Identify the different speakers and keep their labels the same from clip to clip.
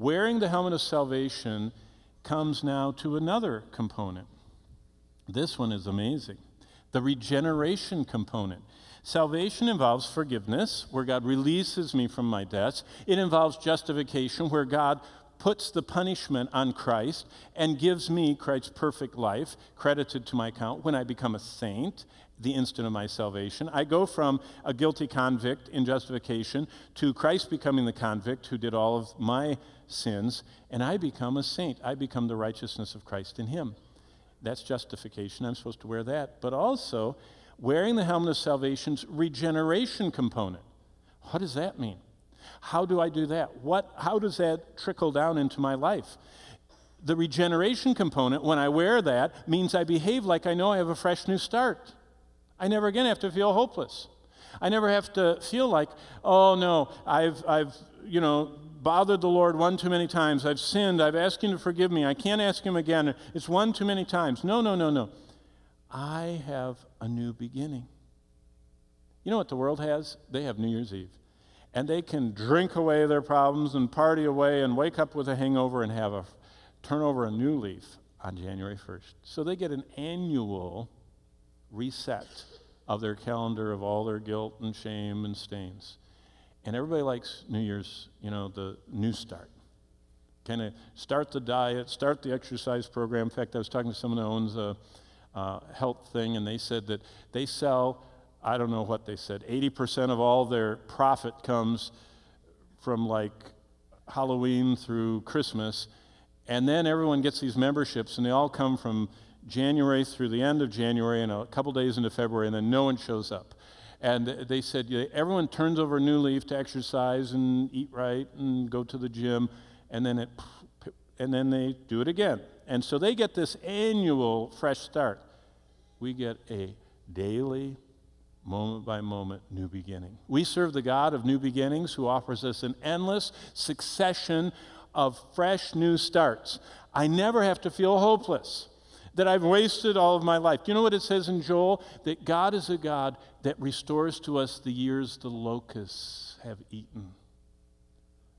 Speaker 1: Wearing the helmet of salvation comes now to another component. This one is amazing. The regeneration component. Salvation involves forgiveness, where God releases me from my debts. It involves justification, where God puts the punishment on Christ and gives me Christ's perfect life, credited to my account when I become a saint, the instant of my salvation. I go from a guilty convict in justification to Christ becoming the convict who did all of my sins, and I become a saint. I become the righteousness of Christ in him. That's justification. I'm supposed to wear that. But also, wearing the helmet of salvation's regeneration component. What does that mean? How do I do that? How does that trickle down into my life? The regeneration component, when I wear that, means I behave like I know I have a fresh new start. I never again have to feel hopeless. I never have to feel like, oh no, I've bothered the Lord one too many times. I've sinned. I've asked him to forgive me. I can't ask him again. It's one too many times. No. I have a new beginning. You know what the world has? They have New Year's Eve. And they can drink away their problems and party away and wake up with a hangover and turn over a new leaf on January 1st. So they get an annual reset of their calendar of all their guilt and shame and stains. And everybody likes New Year's, the new start. Kind of start the diet, start the exercise program. In fact, I was talking to someone who owns a health thing, and they said that they sell, I don't know what they said, 80% of all their profit comes from like Halloween through Christmas, and then everyone gets these memberships, and they all come from January through the end of January and a couple days into February, and then no one shows up. And they said everyone turns over a new leaf to exercise and eat right and go to the gym, and then they do it again. And so they get this annual fresh start. We get a daily, moment-by-moment new beginning. We serve the God of new beginnings who offers us an endless succession of fresh new starts. I never have to feel hopeless, that I've wasted all of my life. Do you know what it says in Joel? That God is a God that restores to us the years the locusts have eaten.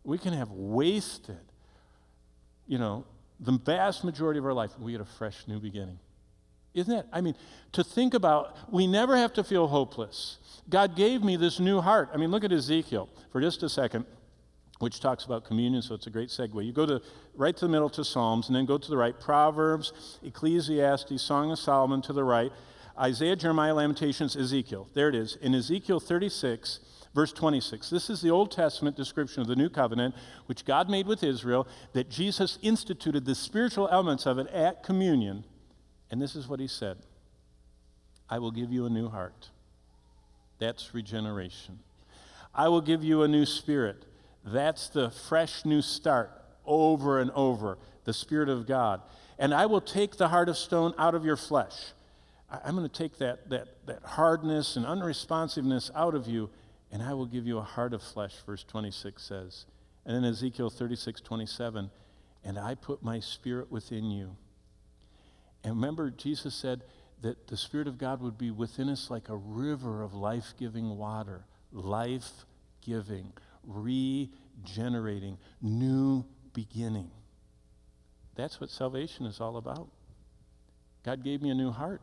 Speaker 1: We can have wasted, the vast majority of our life, we get a fresh new beginning. Isn't it? To think about, we never have to feel hopeless. God gave me this new heart. Look at Ezekiel for just a second, which talks about communion, so it's a great segue. You go right to the middle to Psalms, and then go to the right, Proverbs, Ecclesiastes, Song of Solomon to the right, Isaiah, Jeremiah, Lamentations, Ezekiel. There it is. In Ezekiel 36, verse 26, this is the Old Testament description of the new covenant, which God made with Israel, that Jesus instituted the spiritual elements of it at communion. And this is what he said: I will give you a new heart. That's regeneration. I will give you a new spirit. That's the fresh new start over and over, the Spirit of God. And I will take the heart of stone out of your flesh. I'm going to take that hardness and unresponsiveness out of you, and I will give you a heart of flesh, verse 26 says. And then Ezekiel 36:27, and I put my spirit within you. And remember, Jesus said that the Spirit of God would be within us like a river of life-giving water. Life-giving, regenerating, new beginning. That's what salvation is all about. God gave me a new heart.